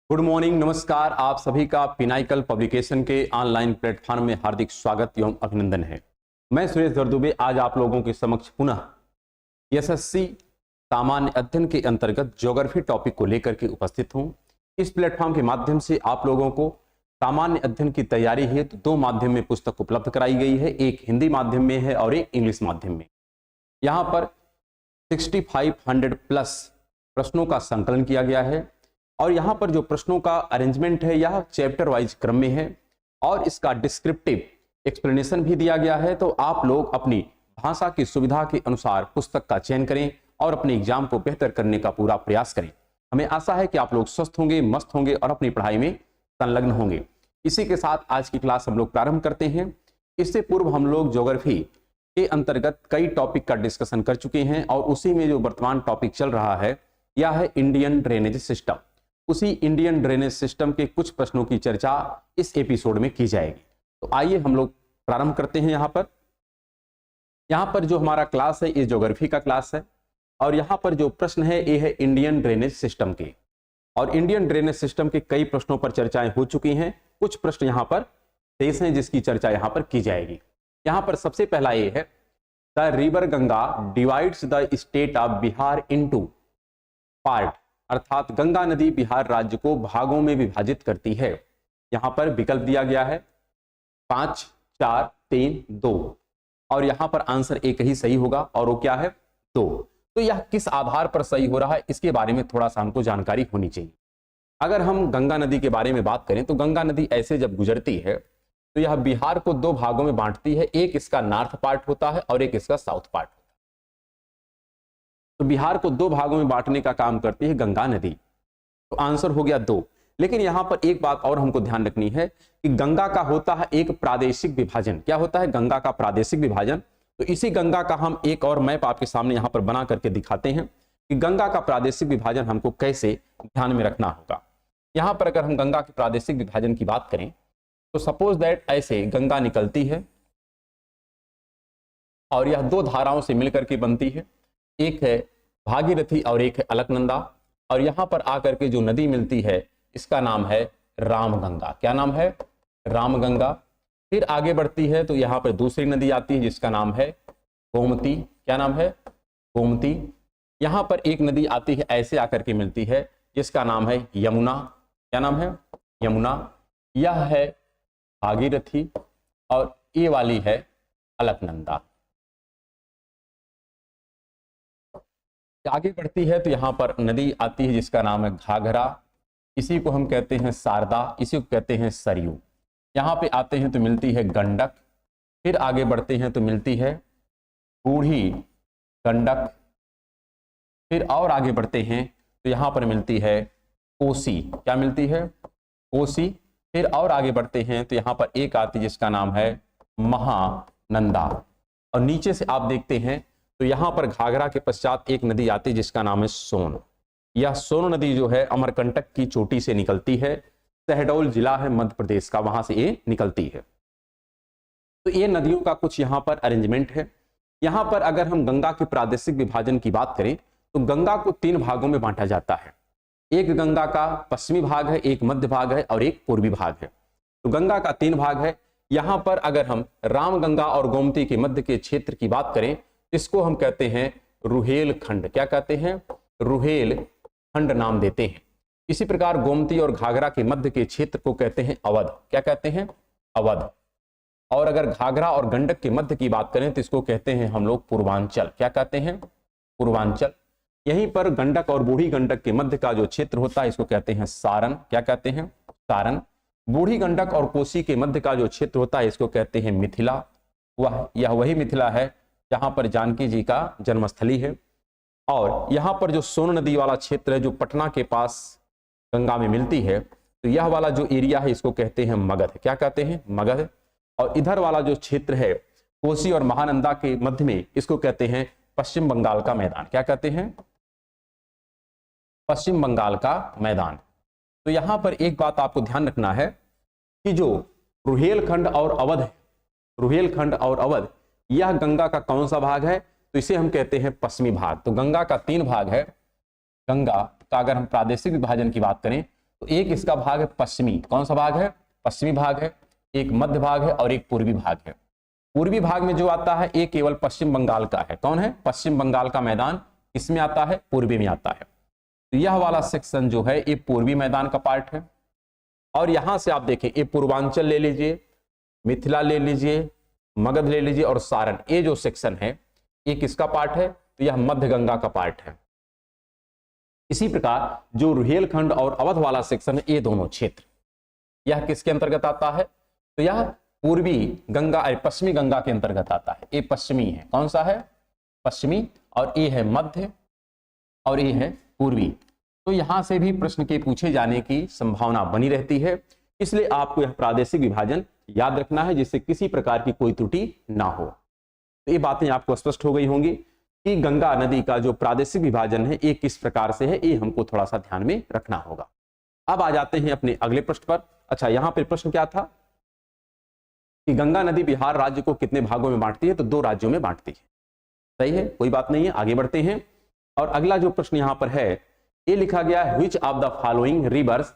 Good morning, नमस्कार। आप सभी का पिनाइकल पब्लिकेशन के ऑनलाइन प्लेटफॉर्म में हार्दिक स्वागत एवं अभिनंदन है। मैं सुरेश दरदुबे आज आप लोगों के समक्ष पुनः एसएससी सामान्य अध्ययन के अंतर्गत ज्योग्राफी टॉपिक को लेकर के उपस्थित हूं। इस प्लेटफॉर्म के माध्यम से आप लोगों को सामान्य अध्ययन की तैयारी हेतु दो माध्यम में पुस्तक उपलब्ध कराई गई है, एक हिंदी माध्यम में है और एक इंग्लिश माध्यम में। यहाँ पर 6500 प्लस प्रश्नों का संकलन किया गया है और यहाँ पर जो प्रश्नों का अरेंजमेंट है यह चैप्टर वाइज क्रम में है और इसका डिस्क्रिप्टिव एक्सप्लेनेशन भी दिया गया है। तो आप लोग अपनी भाषा की सुविधा के अनुसार पुस्तक का चयन करें और अपने एग्जाम को बेहतर करने का पूरा प्रयास करें। हमें आशा है कि आप लोग स्वस्थ होंगे, मस्त होंगे और अपनी पढ़ाई में संलग्न होंगे। इसी के साथ आज की क्लास हम लोग प्रारंभ करते हैं। इससे पूर्व हम लोग ज्योग्राफी के अंतर्गत कई टॉपिक का डिस्कशन कर चुके हैं और उसी में जो वर्तमान टॉपिक चल रहा है यह है इंडियन ड्रेनेज सिस्टम। उसी इंडियन ड्रेनेज सिस्टम के कुछ प्रश्नों की चर्चा इस एपिसोड में की जाएगी। तो आइए हम लोग प्रारंभ करते हैं। यहाँ पर जो हमारा क्लास है ये ज्योग्राफी का क्लास है और यहाँ पर जो प्रश्न है ये है इंडियन ड्रेनेज सिस्टम के। और इंडियन ड्रेनेज सिस्टम के कई प्रश्नों पर चर्चाएं हो चुकी हैं, कुछ प्रश्न यहाँ पर शेष हैं जिसकी चर्चा यहाँ पर की जाएगी। यहाँ पर सबसे पहला ये है, the river Ganga divides the state of Bihar into part, अर्थात गंगा नदी बिहार राज्य को भागों में विभाजित करती है। यहां पर विकल्प दिया गया है 5, 4, 3, 2 और यहां पर आंसर एक ही सही होगा और वो क्या है 2। तो यह किस आधार पर सही हो रहा है इसके बारे में थोड़ा सा हमको जानकारी होनी चाहिए। अगर हम गंगा नदी के बारे में बात करें तो गंगा नदी ऐसे जब गुजरती है तो यह बिहार को दो भागों में बांटती है, एक इसका नॉर्थ पार्ट होता है और एक इसका साउथ पार्ट। तो बिहार को दो भागों में बांटने का काम करती है गंगा नदी। तो आंसर हो गया 2। लेकिन यहां पर एक बात और हमको ध्यान रखनी है कि गंगा का होता है एक प्रादेशिक विभाजन। क्या होता है गंगा का प्रादेशिक विभाजन? तो इसी गंगा का हम एक और मैप आपके सामने यहां पर बना करके दिखाते हैं कि गंगा का प्रादेशिक विभाजन हमको कैसे ध्यान में रखना होगा। यहां पर अगर हम गंगा के प्रादेशिक विभाजन की बात करें तो सपोज दैट ऐसे गंगा निकलती है और यह दो धाराओं से मिलकर के बनती है, एक है भागीरथी और एक है अलकनंदा। और यहां पर आकर के जो नदी मिलती है इसका नाम है रामगंगा। क्या नाम है? रामगंगा। फिर आगे बढ़ती है तो यहां पर दूसरी नदी आती है जिसका नाम है गोमती। क्या नाम है? गोमती। यहां पर एक नदी आती है ऐसे आकर के मिलती है जिसका नाम है यमुना। क्या नाम है? यमुना। यह है भागीरथी और ये वाली है अलकनंदा। आगे बढ़ती है तो यहां पर नदी आती है जिसका नाम है घाघरा, इसी को हम कहते हैं शारदा, इसी को कहते हैं सरयू। यहां पे आते हैं तो मिलती है गंडक। फिर आगे बढ़ते हैं तो मिलती है बूढ़ी गंडक। फिर और आगे बढ़ते हैं तो यहां पर मिलती है कोसी। क्या मिलती है? कोसी। फिर और आगे बढ़ते हैं तो यहां पर एक आती है जिसका नाम है महानंदा। और नीचे से आप देखते हैं तो यहां पर घाघरा के पश्चात एक नदी आती है जिसका नाम है सोन। यह सोन नदी जो है अमरकंटक की चोटी से निकलती है, शहडोल जिला है मध्य प्रदेश का, वहां से ये निकलती है। तो ये नदियों का कुछ यहां पर अरेंजमेंट है। यहां पर अगर हम गंगा के प्रादेशिक विभाजन की बात करें तो गंगा को 3 भागों में बांटा जाता है। एक गंगा का पश्चिमी भाग है, एक मध्य भाग है और एक पूर्वी भाग है। तो गंगा का 3 भाग है। यहां पर अगर हम रामगंगा और गोमती के मध्य के क्षेत्र की बात करें इसको हम कहते हैं रुहेलखंड। क्या कहते हैं? रुहेलखंड नाम देते हैं। इसी प्रकार गोमती और घाघरा के मध्य के क्षेत्र को कहते हैं अवध। क्या कहते हैं? अवध। और अगर घाघरा और गंडक के मध्य की बात करें तो इसको कहते हैं हम लोग पूर्वांचल। क्या कहते हैं? पूर्वांचल। यहीं पर गंडक और बूढ़ी गंडक के मध्य का जो क्षेत्र होता है इसको कहते हैं सारण। क्या कहते हैं? सारण। बूढ़ी गंडक और कोसी के मध्य का जो क्षेत्र होता है इसको कहते हैं मिथिला। यह वही मिथिला है जहां पर जानकी जी का जन्मस्थली है। और यहां पर जो सोन नदी वाला क्षेत्र है जो पटना के पास गंगा में मिलती है तो यह वाला जो एरिया है इसको कहते हैं मगध। क्या कहते हैं? मगध। और इधर वाला जो क्षेत्र है कोसी और महानंदा के मध्य में इसको कहते हैं पश्चिम बंगाल का मैदान। क्या कहते हैं? पश्चिम बंगाल का मैदान। तो यहां पर एक बात आपको ध्यान रखना है कि जो रुहेलखंड और अवध है, रुहेलखंड और अवध यह गंगा का कौन सा भाग है? तो इसे हम कहते हैं पश्चिमी भाग। तो गंगा का 3 भाग है। गंगा का अगर हम प्रादेशिक विभाजन की बात करें तो एक इसका भाग है पश्चिमी, कौन सा भाग है? पश्चिमी भाग है, एक मध्य भाग है और एक पूर्वी भाग है। पूर्वी भाग में जो आता है ये केवल पश्चिम बंगाल का है। कौन है? पश्चिम बंगाल का मैदान इसमें आता है, पूर्वी में आता है। तो यह वाला सेक्शन जो है ये पूर्वी मैदान का पार्ट है। और यहां से आप देखें ये पूर्वांचल ले लीजिए, मिथिला ले लीजिए, मगध ले लीजिए और सारण, ये जो सेक्शन है ये किसका पार्ट है? तो यह मध्य गंगा का पार्ट है। इसी प्रकार जो रुहेलखंड और अवध वाला सेक्शन है ये दोनों क्षेत्र, यह किसके अंतर्गत आता है? तो यह पूर्वी गंगा, पश्चिमी गंगा के अंतर्गत आता है। ये पश्चिमी है, कौन सा है? पश्चिमी, और ये है मध्य और ये है पूर्वी। तो यहां से भी प्रश्न के पूछे जाने की संभावना बनी रहती है, इसलिए आपको यह प्रादेशिक विभाजन याद रखना है जिससे किसी प्रकार की कोई त्रुटि ना हो। तो ये बातें आपको स्पष्ट हो गई होंगी कि गंगा नदी का जो प्रादेशिक विभाजन है ये किस प्रकार से है, ये हमको थोड़ा सा ध्यान में रखना होगा। अब आ जाते हैं अपने अगले प्रश्न पर। अच्छा, यहां पर प्रश्न क्या था कि गंगा नदी बिहार राज्य को कितने भागों में बांटती है? तो 2 राज्यों में बांटती है। सही है, कोई बात नहीं है, आगे बढ़ते हैं। और अगला जो प्रश्न यहां पर है ये लिखा गया है, which of the following reverse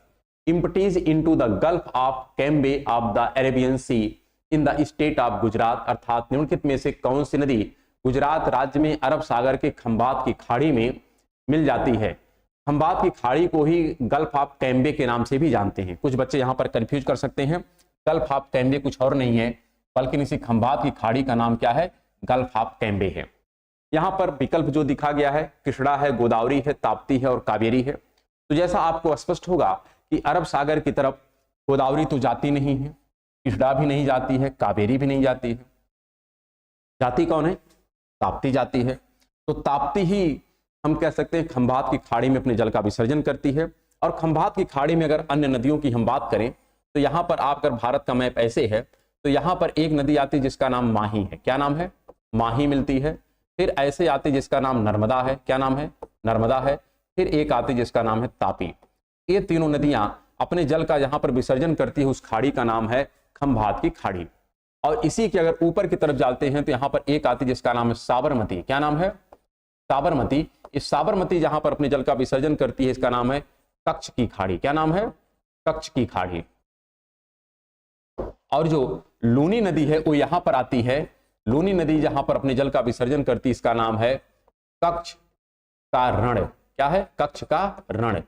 empties into the Gulf of Cambay of the Arabian Sea in the state of Gujarat, अर्थात निम्नलिखित में से कौन सी नदी गुजरात राज्य में अरब सागर के खंबात की खाड़ी में मिल जाती है? खंबात की खाड़ी को ही गल्फ ऑफ कैम्बे के नाम से भी जानते हैं। कुछ बच्चे यहां पर कंफ्यूज कर सकते हैं, गल्फ ऑफ कैम्बे कुछ और नहीं है बल्कि इसी खंबात की खाड़ी का नाम क्या है? गल्फ ऑफ कैम्बे है। यहां पर विकल्प जो दिखा गया है कृष्णा है, गोदावरी है, ताप्ती है और कावेरी है। तो जैसा आपको स्पष्ट होगा कि अरब सागर की तरफ गोदावरी तो जाती नहीं है, कृष्णा भी नहीं जाती है, कावेरी भी नहीं जाती है, जाती कौन है? ताप्ती जाती है। तो ताप्ती ही हम कह सकते हैं खंबात की खाड़ी में अपने जल का विसर्जन करती है। और खंबात की खाड़ी में अगर अन्य नदियों की हम बात करें तो यहाँ पर आप अगर भारत का मैप ऐसे है तो यहाँ पर एक नदी आती है जिसका नाम माही है। क्या नाम है? माही मिलती है। फिर ऐसे आती जिसका नाम नर्मदा है। क्या नाम है? नर्मदा है। फिर एक आती जिसका नाम है तापी। ये तीनों नदियां अपने जल का यहाँ पर विसर्जन करती है, उस खाड़ी का नाम है खंभात की खाड़ी। और इसी के अगर ऊपर की तरफ जाते हैं तो यहाँ पर एक आती जिसका नाम है साबरमती। क्या नाम है? साबरमती। इस साबरमती जहां पर अपने जल का विसर्जन करती है इसका नाम है कच्छ की खाड़ी। क्या नाम है? कच्छ की खाड़ी। और जो लूनी नदी है वो यहां पर आती है, लूनी नदी जहां पर अपने जल का विसर्जन करती है इसका नाम है कच्छ का रण। क्या है? कच्छ का रण।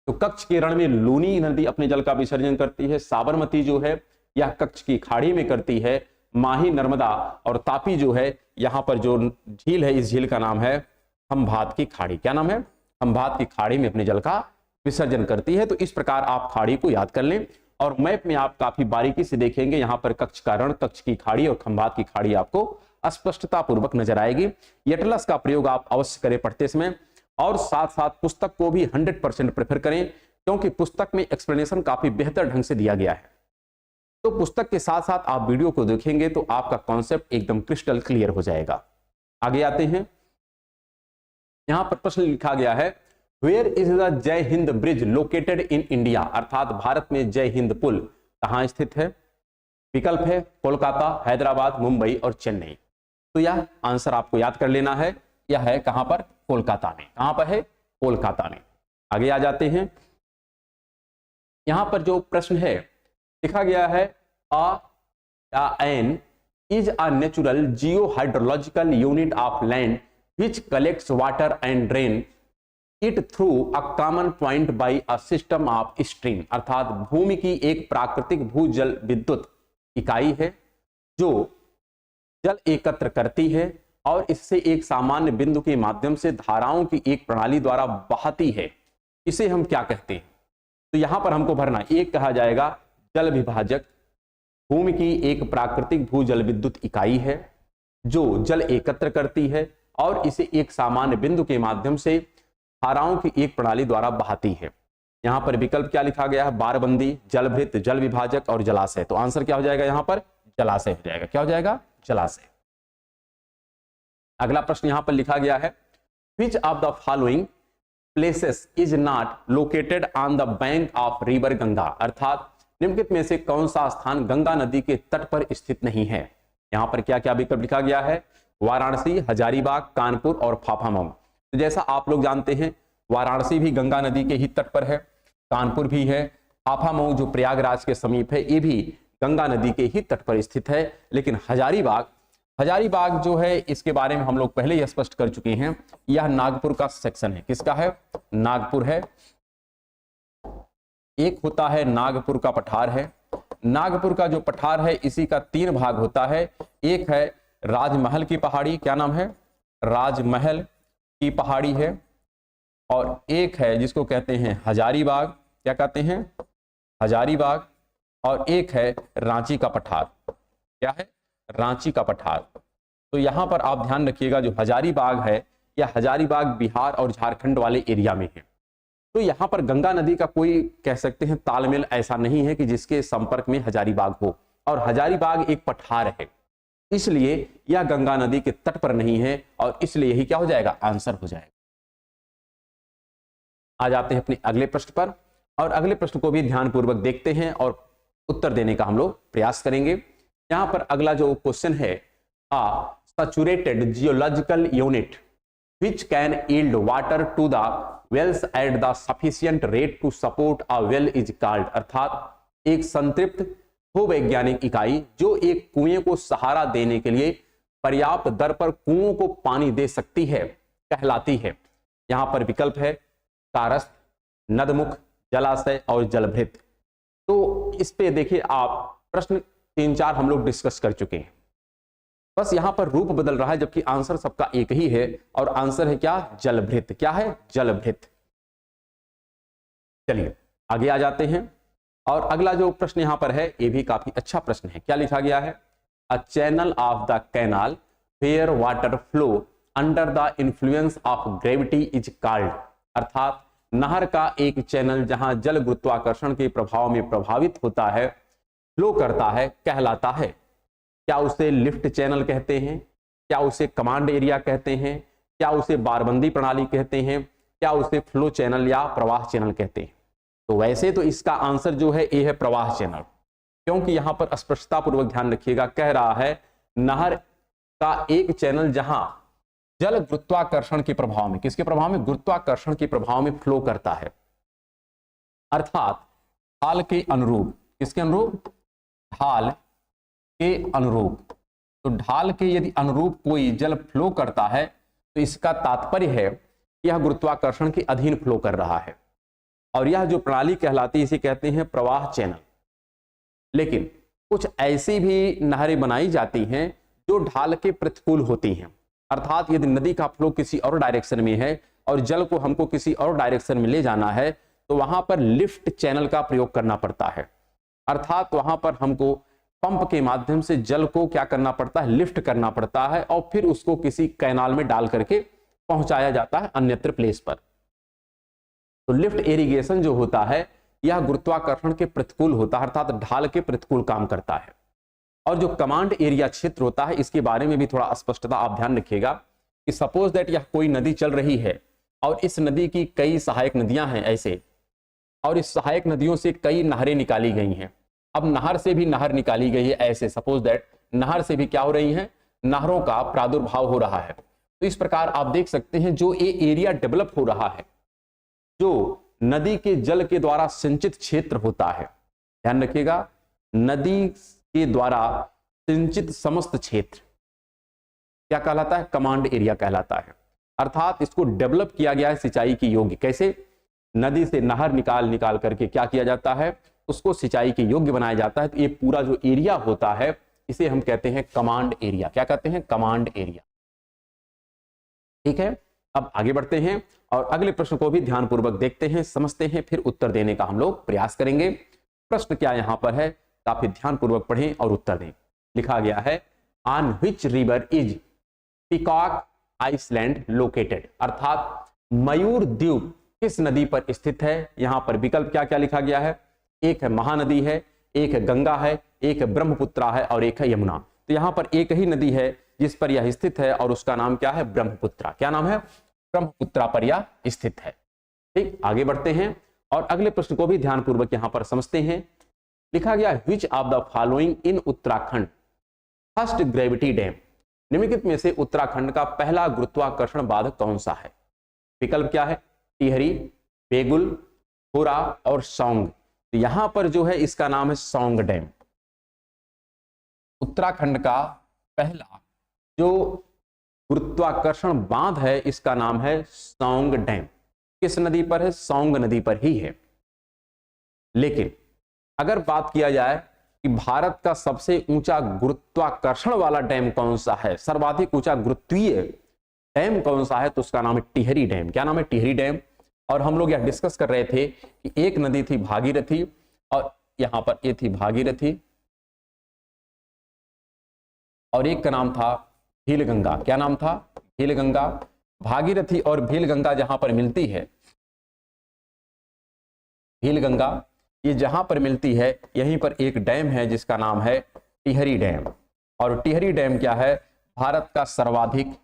तो कच्छ के रण में लूनी नदी अपने जल का विसर्जन करती है। साबरमती जो है यह कच्छ की खाड़ी में करती है। माही, नर्मदा और तापी जो है यहां पर जो झील है इस झील का नाम है खंभात की खाड़ी। क्या नाम है? खंभात की खाड़ी में अपने जल का विसर्जन करती है। तो इस प्रकार आप खाड़ी को याद कर लें और मैप में आप काफी बारीकी से देखेंगे यहां पर कच्छ का रण, कच्छ की खाड़ी और खंभात की खाड़ी आपको स्पष्टता पूर्वक नजर आएगी। एटलस का प्रयोग आप अवश्य करें पढ़ते समय और साथ साथ पुस्तक को भी 100% प्रेफर करें क्योंकि पुस्तक में एक्सप्लेनेशन काफी बेहतर ढंग से दिया गया है। तो पुस्तक के साथ साथ आप वीडियो को देखेंगे तो आपका कॉन्सेप्ट एकदम क्रिस्टल क्लियर हो जाएगा। आगे आते हैं। यहां पर प्रश्न लिखा गया है, वेयर इज द जय Hind bridge located in India, अर्थात भारत में जय हिंद पुल कहां स्थित है? विकल्प है कोलकाता, हैदराबाद, मुंबई और चेन्नई। तो यह आंसर आपको याद कर लेना है। यह है कहां पर? कोलकाता में। कहां पर है? कोलकाता में। आगे आ जाते हैं। यहां पर जो प्रश्न है लिखा गया है, an is a natural geo hydrological unit of land which collects water and drain it through a common point by a system of stream, अर्थात भूमि की एक प्राकृतिक भूजल विद्युत इकाई है जो जल एकत्र करती है और इससे एक सामान्य बिंदु के माध्यम से धाराओं की एक प्रणाली द्वारा बहाती है। इसे हम क्या कहते हैं? तो यहां पर हमको भरना, एक कहा जाएगा जल विभाजक। भूमि की एक प्राकृतिक भूजल विद्युत इकाई है जो जल एकत्र करती है और इसे एक सामान्य बिंदु के माध्यम से धाराओं की एक प्रणाली द्वारा बहाती है। यहां पर विकल्प क्या लिखा गया है? बारबंदी, जलभृत, जल विभाजक और जलाशय। तो आंसर क्या हो जाएगा? यहां पर जलाशय हो जाएगा। क्या हो जाएगा? जलाशय। अगला प्रश्न यहां पर लिखा गया है, which of the following places is not located on the bank of river Ganga, अर्थात निम्नलिखित में से कौन सा स्थान गंगा नदी के तट पर स्थित नहीं है? यहां पर क्या क्या विकल्प लिखा गया है? वाराणसी, हजारीबाग, कानपुर और फाफामऊ। तो जैसा आप लोग जानते हैं वाराणसी भी गंगा नदी के ही तट पर है, कानपुर भी है, हाफामऊ जो प्रयागराज के समीप है ये भी गंगा नदी के ही तट पर स्थित है। लेकिन हजारीबाग जो है इसके बारे में हम लोग पहले ही स्पष्ट कर चुके हैं, यह नागपुर का सेक्शन है। किसका है? नागपुर है। एक होता है नागपुर का पठार है। नागपुर का जो पठार है इसी का 3 भाग होता है। एक है राजमहल की पहाड़ी, क्या नाम है? राजमहल की पहाड़ी है। और एक है जिसको कहते हैं हजारीबाग, क्या कहते हैं? हजारीबाग। और एक है रांची का पठार, क्या है? रांची का पठार। तो यहां पर आप ध्यान रखिएगा, जो हजारीबाग है यह हजारीबाग बिहार और झारखंड वाले एरिया में है। तो यहां पर गंगा नदी का कोई कह सकते हैं तालमेल ऐसा नहीं है कि जिसके संपर्क में हजारीबाग हो, और हजारीबाग एक पठार है, इसलिए यह गंगा नदी के तट पर नहीं है, और इसलिए यही क्या हो जाएगा? आंसर हो जाएगा। आ जाते हैं अपने अगले प्रश्न पर, और अगले प्रश्न को भी ध्यानपूर्वक देखते हैं और उत्तर देने का हम लोग प्रयास करेंगे। यहां पर अगला जो क्वेश्चन है, saturated geological unit which can yield water to the wells at the sufficient rate to support a well is called, अर्थात एक संतृप्त भूवैज्ञानिक इकाई जो एक कुएं को सहारा देने के लिए पर्याप्त दर पर कुओं को पानी दे सकती है कहलाती है। यहां पर विकल्प है कारस्थ, नदमुख, जलाशय और जलभृत। तो इस पे देखिए आप प्रश्न 3-4 हम लोग डिस्कस कर चुके हैं, बस यहां पर रूप बदल रहा है, जबकि आंसर सबका एक ही है, और आंसर है क्या? जलभृत। क्या है? जलभृत। चलिए आगे आ जाते हैं, और अगला जो प्रश्न यहां पर है ये भी काफी अच्छा प्रश्न है। क्या लिखा गया है? A channel of the canal where water flow under the influence of gravity is called, अर्थात नहर का एक चैनल जहां जल गुरुत्वाकर्षण के प्रभाव में प्रभावित होता है, फ्लो करता है, कहलाता है। क्या उसे लिफ्ट चैनल कहते हैं? क्या उसे कमांड एरिया कहते हैं? क्या उसे बारबंदी प्रणाली कहते हैं? क्या उसे फ्लो चैनल या प्रवाह चैनल कहते हैं? तो वैसे तो इसका आंसर जो है ये है प्रवाह चैनल, क्योंकि यहां पर स्पष्टता पूर्वक ध्यान रखिएगा, कह रहा है नहर का एक चैनल जहां जल गुरुत्वाकर्षण के प्रभाव में, किसके प्रभाव में? गुरुत्वाकर्षण के प्रभाव में फ्लो करता है, अर्थात ढाल के अनुरूप। किसके अनुरूप? ढाल के अनुरूप। तो ढाल के यदि अनुरूप कोई जल फ्लो करता है तो इसका तात्पर्य है कि यह गुरुत्वाकर्षण के अधीन फ्लो कर रहा है, और यह जो प्रणाली कहलाती है इसे कहते हैं प्रवाह चैनल। लेकिन कुछ ऐसी भी नहरें बनाई जाती हैं जो ढाल के प्रतिकूल होती हैं, अर्थात यदि नदी का फ्लो किसी और डायरेक्शन में है और जल को हमको किसी और डायरेक्शन में ले जाना है तो वहां पर लिफ्ट चैनल का प्रयोग करना पड़ता है, अर्थात वहां पर हमको पंप के माध्यम से जल को क्या करना पड़ता है? लिफ्ट करना पड़ता है, और फिर उसको किसी कैनाल में डाल करके पहुंचाया जाता है अन्यत्र प्लेस पर। तो लिफ्ट इरिगेशन जो होता है यह गुरुत्वाकर्षण के प्रतिकूल होता है, अर्थात ढाल के प्रतिकूल काम करता है। और जो कमांड एरिया क्षेत्र होता है इसके बारे में भी थोड़ा स्पष्टता आप ध्यान रखिएगा कि सपोज दैट यह कोई नदी चल रही है और इस नदी की कई सहायक नदियां हैं ऐसे, और इस सहायक नदियों से कई नहरें निकाली गई हैं। अब नहर से भी नहर निकाली गई है ऐसे, सपोज दैट नहर से भी क्या हो रही है? नहरों का प्रादुर्भाव हो रहा है। तो इस प्रकार आप देख सकते हैं जो ये एरिया डेवलप हो रहा है, जो नदी के जल के द्वारा सिंचित क्षेत्र होता है, ध्यान रखिएगा, नदी के द्वारा सिंचित समस्त क्षेत्र क्या कहलाता है? कमांड एरिया कहलाता है। अर्थात इसको डेवलप किया गया है सिंचाई की योग्य। कैसे? नदी से नहर निकाल करके क्या किया जाता है? उसको सिंचाई के योग्य बनाया जाता है। तो ये पूरा जो एरिया होता है इसे हम कहते हैं कमांड एरिया। क्या कहते हैं? Command area. ठीक है, अब आगे बढ़ते हैं और अगले प्रश्न को भी ध्यानपूर्वक देखते हैं, समझते हैं, फिर उत्तर देने का हम लोग प्रयास करेंगे। प्रश्न क्या यहां पर है, काफी ध्यानपूर्वक पढ़ें और उत्तर दें। लिखा गया है on which river is peacock island located, अर्थात मयूर द्वीप किस नदी पर स्थित है? यहां पर विकल्प क्या क्या लिखा गया है? एक है महानदी है, एक है गंगा है, एक है ब्रह्मपुत्रा है और एक है यमुना। तो यहां पर एक ही नदी है जिस पर यह स्थित है और उसका नाम क्या है? ब्रह्मपुत्रा। क्या नाम है? ब्रह्मपुत्रा पर यह स्थित है। ठीक, आगे बढ़ते हैं और अगले प्रश्न को भी ध्यानपूर्वक यहां पर समझते हैं। लिखा गया which of the following in Uttarakhand first gravity dam, निम्नलिखित में से उत्तराखंड का पहला गुरुत्वाकर्षण बांध कौन सा है? विकल्प क्या है? टिहरी, बेगुल, खोरा और सौंग। तो यहां पर जो है इसका नाम है सौंग डैम। उत्तराखंड का पहला जो गुरुत्वाकर्षण बांध है इसका नाम है सौंग डैम। किस नदी पर है? सौंग नदी पर ही है। लेकिन अगर बात किया जाए कि भारत का सबसे ऊंचा गुरुत्वाकर्षण वाला डैम कौन सा है, सर्वाधिक ऊंचा गुरुत्वीय डैम कौन सा है, तो उसका नाम है टिहरी डैम। क्या नाम है? टिहरी डैम। और हम लोग यह डिस्कस कर रहे थे कि एक नदी थी भागीरथी, और यहां पर ये थी भागीरथी, और एक का नाम था भीलगंगा। क्या नाम था? भीलगंगा। भागीरथी और भीलगंगा जहां पर मिलती है, भीलगंगा ये जहां पर मिलती है यहीं पर एक डैम है जिसका नाम है टिहरी डैम। और टिहरी डैम क्या है? भारत का सर्वाधिक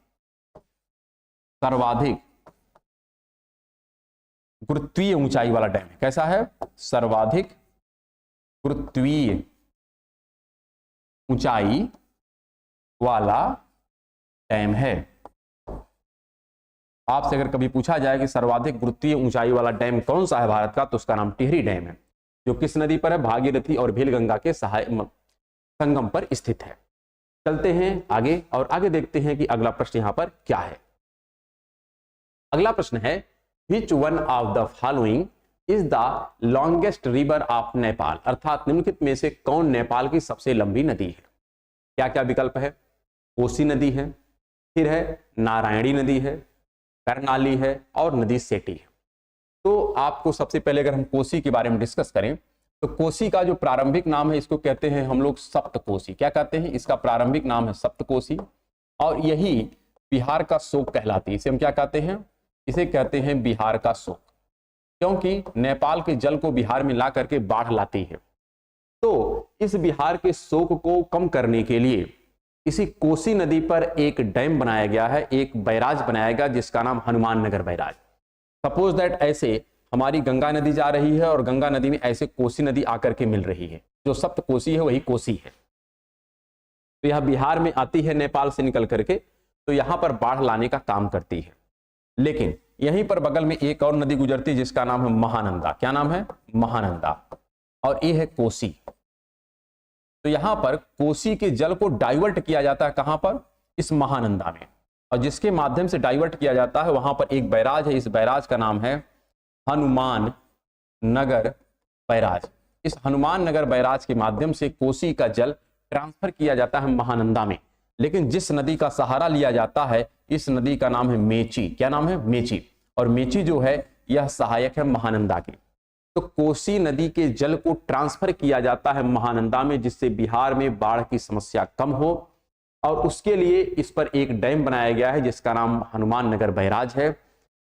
गुरुत्वीय ऊंचाई वाला डैम है। कैसा है? सर्वाधिक गुरुत्वीय ऊंचाई वाला डैम है। आपसे अगर कभी पूछा जाए कि सर्वाधिक गुरुत्वीय ऊंचाई वाला डैम कौन सा है भारत का, तो उसका नाम टिहरी डैम है, जो किस नदी पर है? भागीरथी और भीलगंगा के संगम पर स्थित है। चलते हैं आगे और आगे देखते हैं कि अगला प्रश्न यहां पर क्या है। अगला प्रश्न है, which one of the following is the longest river of Nepal? अर्थात निम्नलिखित में से कौन नेपाल की सबसे लंबी नदी है? क्या क्या विकल्प है? कोसी नदी है, फिर है नारायणी नदी है, कर्णाली है और नदी सेठी है। तो आपको सबसे पहले अगर हम कोसी के बारे में डिस्कस करें तो कोसी का जो प्रारंभिक नाम है इसको कहते हैं हम लोग सप्तकोसी। क्या कहते हैं? इसका प्रारंभिक नाम है सप्तकोसी, और यही बिहार का शोक कहलाती है। इसे हम क्या कहते हैं? इसे कहते हैं बिहार का शोक, क्योंकि नेपाल के जल को बिहार में ला करके बाढ़ लाती है। तो इस बिहार के शोक को कम करने के लिए इसी कोसी नदी पर एक डैम बनाया गया है, एक बैराज बनाया गया जिसका नाम Hanuman Nagar barrage. Suppose that ऐसे हमारी गंगा नदी जा रही है और गंगा नदी में ऐसे कोसी नदी आकर के मिल रही है, जो सप्त कोसी है वही कोसी है। तो यह बिहार में आती है नेपाल से निकल करके, तो यहां पर बाढ़ लाने का काम करती है। लेकिन यहीं पर बगल में एक और नदी गुजरती है जिसका नाम है महानंदा। क्या नाम है? महानंदा। और ये है कोसी। तो यहां पर कोसी के जल को डाइवर्ट किया जाता है कहां पर? इस महानंदा में, और जिसके माध्यम से डाइवर्ट किया जाता है वहां पर एक बैराज है। इस बैराज का नाम है हनुमान नगर बैराज। इस हनुमान नगर बैराज के माध्यम से कोसी का जल ट्रांसफर किया जाता है महानंदा में। लेकिन जिस नदी का सहारा लिया जाता है इस नदी का नाम है मेची। क्या नाम है? मेची। और मेची जो है यह सहायक है महानंदा की। तो कोसी नदी के जल को ट्रांसफर किया जाता है महानंदा में, जिससे बिहार में बाढ़ की समस्या कम हो, और उसके लिए इस पर एक डैम बनाया गया है जिसका नाम हनुमान नगर बैराज है।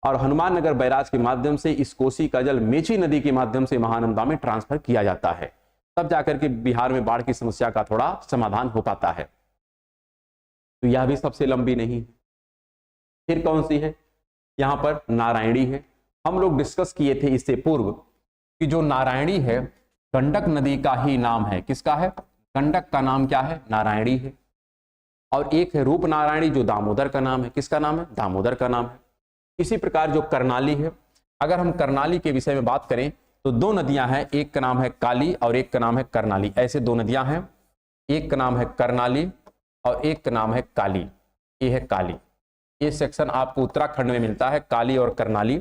और हनुमान नगर बैराज के माध्यम से इस कोसी का जल मेची नदी के माध्यम से महानंदा में ट्रांसफर किया जाता है, तब जाकर के बिहार में बाढ़ की समस्या का थोड़ा समाधान हो पाता है। तो यह भी सबसे लंबी नहीं। फिर कौन सी है? यहां पर नारायणी है। हम लोग डिस्कस किए थे इससे पूर्व कि जो नारायणी है गंडक नदी का ही नाम है। किसका है? गंडक का नाम क्या है? नारायणी है। और एक है रूप नारायणी जो दामोदर का नाम है। किसका नाम है? दामोदर का नाम है। इसी प्रकार जो कर्णाली है, अगर हम कर्णाली के विषय में बात करें तो दो नदियां हैं, एक का नाम है काली और एक का नाम है कर्णाली। ऐसे दो नदियां हैं, एक का नाम है कर्णाली और एक का नाम है काली। ये है काली। ये सेक्शन आपको उत्तराखंड में मिलता है, काली और कर्णाली।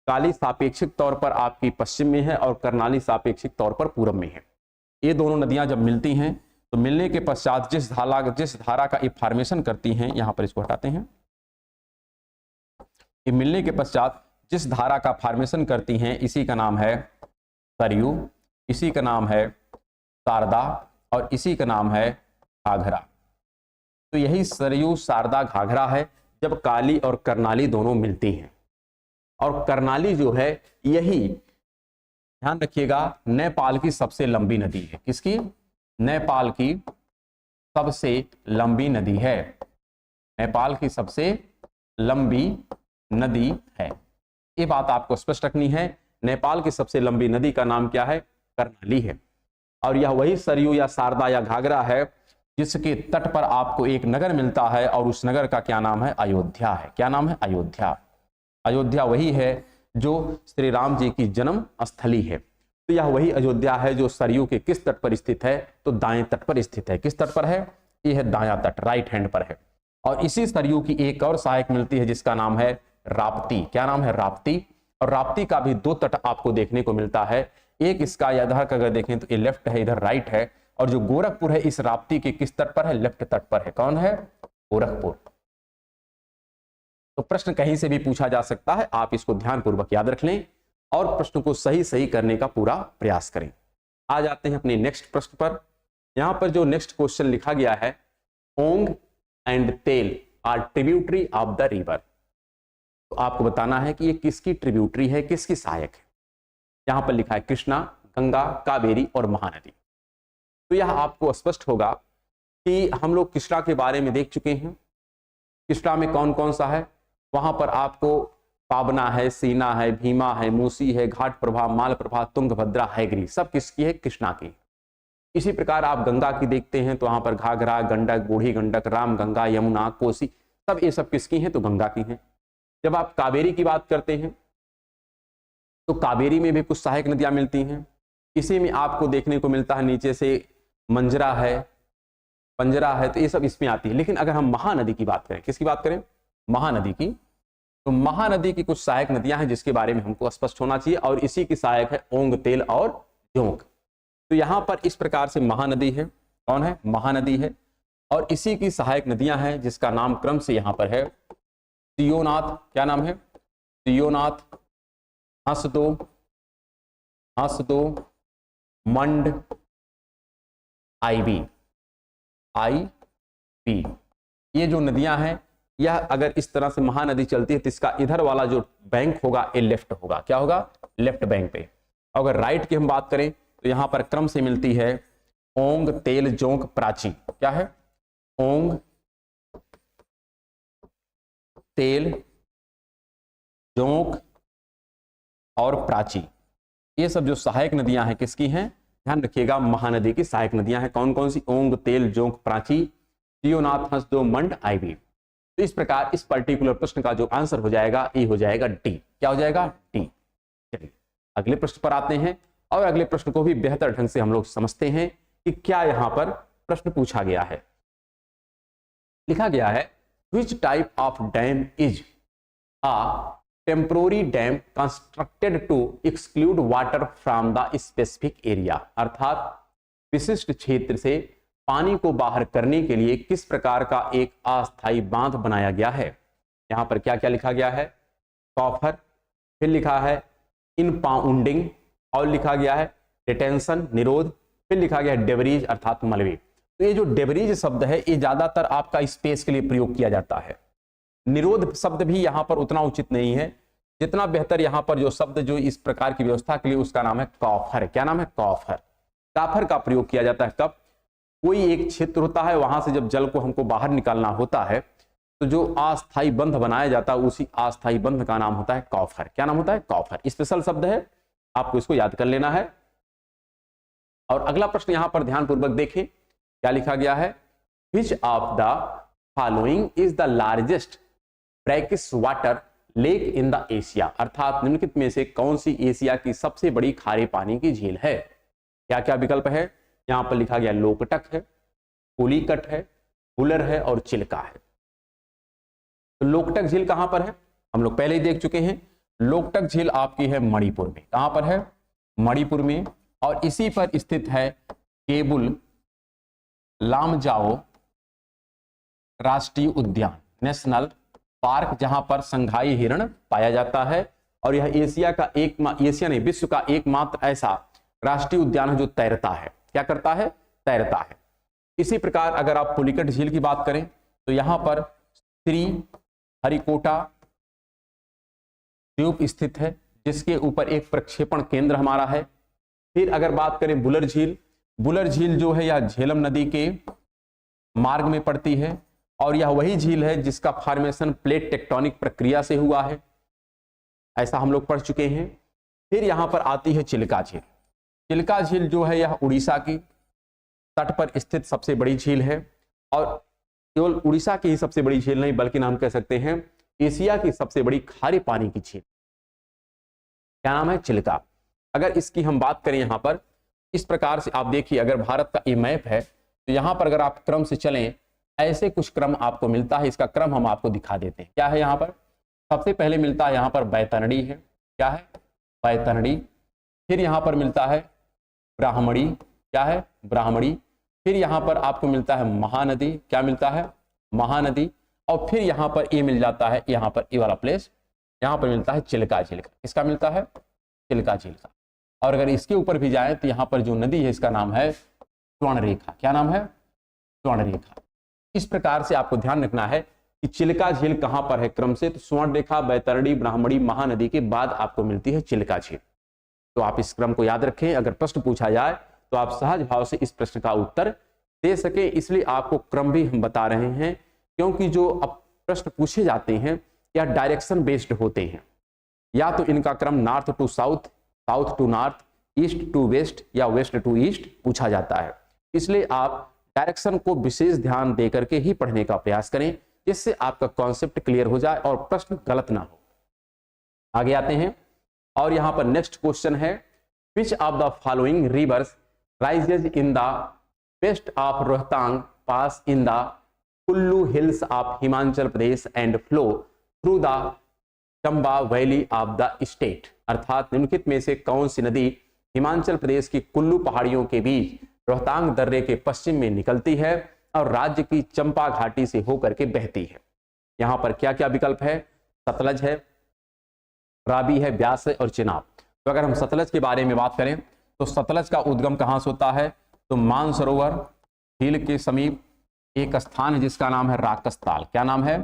काली सापेक्षिक तौर पर आपकी पश्चिम में है और कर्णाली सापेक्षिक तौर पर पूर्व में है। ये दोनों नदियां जब मिलती हैं तो मिलने के पश्चात जिस धारा का ये फॉर्मेशन करती हैं, यहां पर इसको हटाते हैं, ये मिलने के पश्चात जिस धारा का फॉर्मेशन करती हैं इसी का नाम है सरयू, इसी का नाम है शारदा और इसी का नाम है घाघरा। तो यही सरयू, शारदा, घाघरा है जब काली और कर्णाली दोनों मिलती हैं। और कर्णाली जो है यही, ध्यान रखिएगा, नेपाल की सबसे लंबी नदी है। किसकी? नेपाल की सबसे लंबी नदी है। नेपाल की सबसे लंबी नदी है। ये बात आपको स्पष्ट रखनी है। नेपाल की सबसे लंबी नदी का नाम क्या है? कर्णाली है। और यह वही सरयू या शारदा या घाघरा है जिसके तट पर आपको एक नगर मिलता है और उस नगर का क्या नाम है? अयोध्या है। क्या नाम है? अयोध्या। अयोध्या वही है जो श्री राम जी की जन्म स्थली है। तो यह वही अयोध्या है जो सरयू के किस तट पर स्थित है, तो दाएं तट पर स्थित है। किस तट पर है, ये है दायां तट, राइट हैंड पर है। और इसी सरयू की एक और सहायक मिलती है जिसका नाम है राप्ती। क्या नाम है, राप्ती। और राप्ती का भी दो तट आपको देखने को मिलता है, एक इसका इधर का अगर देखें तो ये लेफ्ट है, इधर राइट है। और जो गोरखपुर है इस राप्ती के किस तट पर है, लेफ्ट तट पर है। कौन है, गोरखपुर। तो प्रश्न कहीं से भी पूछा जा सकता है, आप इसको ध्यानपूर्वक याद रख लें और प्रश्न को सही सही करने का पूरा प्रयास करें। आ जाते हैं अपने नेक्स्ट प्रश्न पर। यहां पर जो नेक्स्ट क्वेश्चन लिखा गया है, Ong and Tel are tributary of the river. तो आपको बताना है कि ये किसकी ट्रिब्यूटरी है, किसकी सहायक है। यहां पर लिखा है कृष्णा, गंगा, कावेरी और महानदी। तो यह आपको स्पष्ट होगा कि हम लोग कृष्णा के बारे में देख चुके हैं। कृष्णा में कौन कौन सा है, वहां पर आपको पावना है, सीना है, भीमा है, मूसी है, घाट प्रभा, माल प्रभा, तुंगभद्रा, हैग्री, सब किसकी है, कृष्णा की। इसी प्रकार आप गंगा की देखते हैं तो वहां पर घाघरा, गंडक, बूढ़ी गंडक, राम गंगा, यमुना, कोसी, सब ये सब किसकी हैं, तो गंगा की हैं। जब आप कावेरी की बात करते हैं तो कावेरी में भी कुछ सहायक नदियां मिलती हैं। इसी में आपको देखने को मिलता है नीचे से मंजरा है, पंजरा है, तो ये सब इसमें आती है। लेकिन अगर हम महानदी की बात करें, किसकी बात करें, महानदी की, तो महानदी की कुछ सहायक नदियां हैं जिसके बारे में हमको स्पष्ट होना चाहिए। और इसी की सहायक है ओंग, तेल और जोंक। तो यहां पर इस प्रकार से महानदी है, कौन है, महानदी है। और इसी की सहायक नदियां हैं जिसका नाम क्रम से यहां पर है सियोनाथ। क्या नाम है, सियोनाथ, हंसदो, हंसदो, मंड, आईबी, आईबी। ये जो नदियां हैं, यह अगर इस तरह से महानदी चलती है तो इसका इधर वाला जो बैंक होगा ये लेफ्ट होगा। क्या होगा, लेफ्ट बैंक पे। अगर राइट की हम बात करें तो यहां पर क्रम से मिलती है ओंग, तेल, जोंक, प्राची। क्या है, ओंग, तेल, जोंक और प्राची। ये सब जो सहायक नदियां हैं किसकी हैं, ध्यान रखिएगा, महानदी की सहायक नदियां हैं। कौन कौन सी, ओंग, तेल, जोंक, प्राची, सियोनाथ, हंसदो, मंड, आईबी। तो इस प्रकार इस पर्टिकुलर प्रश्न का जो आंसर हो जाएगा ये हो जाएगा डी। क्या हो जाएगा, डी। चलिए अगले प्रश्न पर आते हैं और अगले प्रश्न को भी बेहतर ढंग से हम लोग समझते हैं कि क्या यहां पर प्रश्न पूछा गया है। लिखा गया है which type of dam is a temporary dam constructed to exclude water from the specific area. अर्थात विशिष्ट क्षेत्र से पानी को बाहर करने के लिए किस प्रकार का एक अस्थायी बांध बनाया गया है। यहां पर क्या क्या लिखा गया है, कॉफर, फिर लिखा है इनपाउंडिंग, और लिखा गया है डिटेंशन, निरोध, फिर लिखा गया है डेबरीज अर्थात मलबे। तो ये जो डेबरीज शब्द है ये ज्यादातर आपका स्पेस के लिए प्रयोग किया जाता है। निरोध शब्द भी यहां पर उतना उचित नहीं है, जितना बेहतर यहां पर जो शब्द जो इस प्रकार की व्यवस्था के लिए, उसका नाम है कॉफर। क्या नाम है, कॉफर। कॉफर का प्रयोग किया जाता है कब, कोई एक क्षेत्र होता है वहां से जब जल को हमको बाहर निकालना होता है तो जो अस्थायी बंध बनाया जाता है उसी अस्थायी बंध का नाम होता है कॉफर। क्या नाम होता है, कॉफर। स्पेशल शब्द है, आपको इसको याद कर लेना है। और अगला प्रश्न यहां पर ध्यानपूर्वक देखें, क्या लिखा गया है, which of the following is the largest brackish water lake in the Asia. अर्थात निम्नलिखित में से कौन सी एशिया की सबसे बड़ी खारे पानी की झील है। क्या क्या विकल्प है, यहां पर लिखा गया लोकटक है, पुलिकट है, बुलर है और चिल्का है। तो लोकटक झील कहां पर है, हम लोग पहले ही देख चुके हैं। लोकटक झील आपकी है मणिपुर में। कहां पर है, मणिपुर में। और इसी पर स्थित है केबुल लामजाओ राष्ट्रीय उद्यान, नेशनल पार्क, जहां पर संघाई हिरण पाया जाता है। और यह एशिया का एशिया नहीं, विश्व का एकमात्र ऐसा राष्ट्रीय उद्यान है जो तैरता है। क्या करता है, तैरता है। इसी प्रकार अगर आप पुलिकट झील की बात करें तो यहां पर श्री हरिकोटा द्वीप स्थित है जिसके ऊपर एक प्रक्षेपण केंद्र हमारा है। फिर अगर बात करें बुलर झील, बुलर झील जो है यह झेलम नदी के मार्ग में पड़ती है और यह वही झील है जिसका फॉर्मेशन प्लेट टेक्टोनिक प्रक्रिया से हुआ है, ऐसा हम लोग पढ़ चुके हैं। फिर यहां पर आती है चिल्का झील। चिल्का झील जो है यह उड़ीसा की तट पर स्थित सबसे बड़ी झील है और केवल उड़ीसा की ही सबसे बड़ी झील नहीं बल्कि हम कह सकते हैं एशिया की सबसे बड़ी खारे पानी की झील। क्या नाम है? चिल्का। अगर इसकी हम बात करें यहाँ पर इस प्रकार से, आप देखिए अगर भारत का ये मैप है तो यहाँ पर अगर आप क्रम से चलें, ऐसे कुछ क्रम आपको मिलता है। इसका क्रम हम आपको दिखा देते हैं। क्या है यहाँ पर? सबसे पहले मिलता है यहाँ पर बैतरणी है। क्या है? बैतरणी। फिर यहाँ पर मिलता है ब्राह्मणी। क्या है? ब्राह्मणी। फिर यहाँ पर आपको मिलता है महानदी। क्या मिलता है? महानदी। और फिर यहाँ पर ये मिल जाता है, यहाँ पर ये वाला प्लेस, यहाँ पर मिलता है चिल्का झील। किसका मिलता है? चिल्का झील का। और अगर इसके ऊपर भी जाए तो यहाँ पर जो नदी है इसका नाम है स्वर्णरेखा। क्या नाम है? स्वर्णरेखा। इस प्रकार से आपको ध्यान रखना है कि चिल्का झील कहां पर है क्रम से, तो स्वर्णरेखा, बैतरणी, ब्राह्मणी, महानदी के बाद आपको मिलती है चिल्का झील। तो आप इस क्रम को याद रखें। अगर प्रश्न पूछा जाए तो आप सहज भाव से इस प्रश्न का उत्तर दे सके, इसलिए आपको क्रम भी हम बता रहे हैं, क्योंकि जो अब प्रश्न पूछे जाते हैं या डायरेक्शन बेस्ड होते हैं, या तो इनका क्रम north to south, south to north, east to west या वेस्ट टू ईस्ट पूछा जाता है। इसलिए आप डायरेक्शन को विशेष ध्यान देकर के ही पढ़ने का प्रयास करें, जिससे आपका कॉन्सेप्ट क्लियर हो जाए और प्रश्न गलत ना हो। आगे आते हैं और यहां पर नेक्स्ट क्वेश्चन है, which of the following rivers rises in the west of Rohtang pass in the Kullu hills of Himachal Pradesh and flow through the Chamba valley of the state. अर्थात निम्नलिखित में से कौन सी नदी हिमाचल प्रदेश की कुल्लू पहाड़ियों के बीच रोहतांग दर्रे के पश्चिम में निकलती है और राज्य की चंपा घाटी से होकर के बहती है? यहां पर क्या क्या विकल्प है? सतलज है, रावी है, ब्यास है और चिनाब। तो अगर हम सतलज के बारे में बात करें तो सतलज का उद्गम कहां से होता है? तो मानसरोवर झील के समीप एक स्थान है जिसका नाम है राकसताल। क्या नाम है?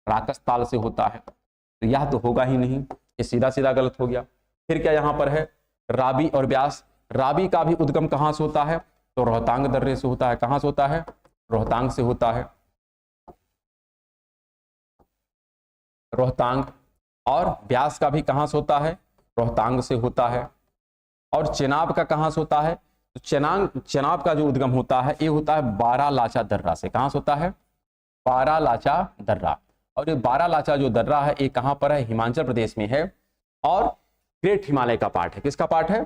राकसताल से होता है। तो यह तो होगा ही नहीं, ये सीधा सीधा गलत हो गया। फिर क्या यहां पर है? रावी और ब्यास। रावी का भी उद्गम कहां से होता है? तो रोहतांग दर्रे से होता है। कहां से होता है? रोहतांग से होता है, रोहतांग। और ब्यास का भी कहां से होता है? रोहतांग से होता है। और चेनाब का कहां से होता है? तो चेनाब का जो उद्गम होता है ये होता है बारालाचा दर्रा से। कहां से होता है? बारालाचा दर्रा। और ये बारालाचा जो दर्रा है ये कहां पर है? हिमाचल प्रदेश में है और ग्रेट हिमालय का पार्ट है। किसका पार्ट है?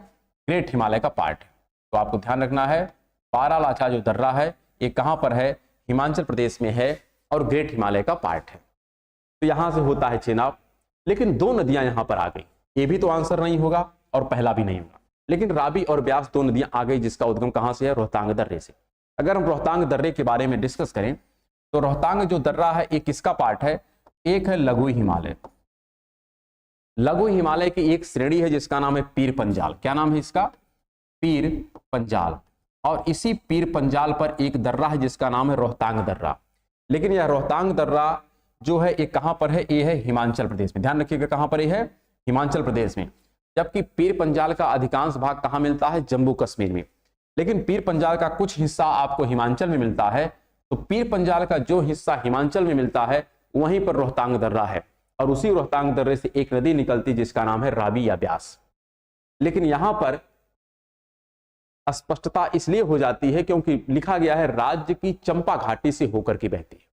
ग्रेट हिमालय का पार्ट है। तो आपको ध्यान रखना है, बारालाचा जो दर्रा है ये कहां पर है? हिमाचल प्रदेश में है और ग्रेट हिमालय का पार्ट है। तो यहां से होता है चेनाब। लेकिन दो नदियां यहां पर आ गई, ये भी तो आंसर नहीं होगा और पहला भी नहीं होगा। लेकिन रावी और ब्यास दो नदियां आ गई जिसका उद्गम कहां से है? रोहतांग दर्रे से। अगर हम रोहतांग दर्रे के बारे में डिस्कस करें तो रोहतांग जो दर्रा है ये किसका पार्ट है? एक है लघु हिमालय। लघु हिमालय की एक श्रेणी है जिसका नाम है पीर पंजाल। क्या नाम है इसका? पीर पंजाल। और इसी पीर पंजाल पर एक दर्रा है जिसका नाम है रोहतांग दर्रा। लेकिन यह रोहतांग दर्रा जो है ये कहां पर है? ये है हिमाचल प्रदेश में। ध्यान रखिएगा कहां पर ये है? हिमाचल प्रदेश में। जबकि पीर पंजाल का अधिकांश भाग कहां मिलता है? जम्मू कश्मीर में। लेकिन पीर पंजाल का कुछ हिस्सा आपको हिमाचल में मिलता है। तो पीर पंजाल का जो हिस्सा हिमाचल में मिलता है वहीं पर रोहतांग दर्रा है और उसी रोहतांग दर्रे से एक नदी निकलती जिसका नाम है रावी या ब्यास। लेकिन यहां पर स्पष्टता इसलिए हो जाती है क्योंकि लिखा गया है राज्य की चंपा घाटी से होकर के बहती है।